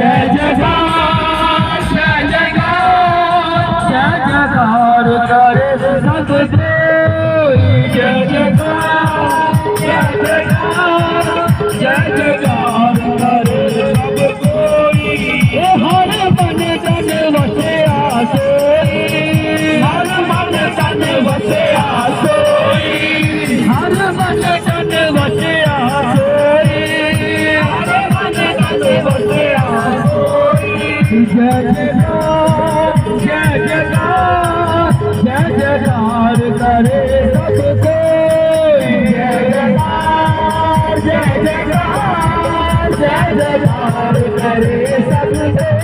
जय जयकार जय जयकार जय जयकार करे सब कोई जय जयकार जय जयकार जय जयकार करे सब कोई हर मन तन वसे आसोई हर मन तन वसे आसोई हर मन तन वसे आसोई हर मन तन वसे आसोई जय जयकार जय जयकार जय जयकार करे सब कोई जय जयकार जय जयकार जय जयकार करे सब कोई।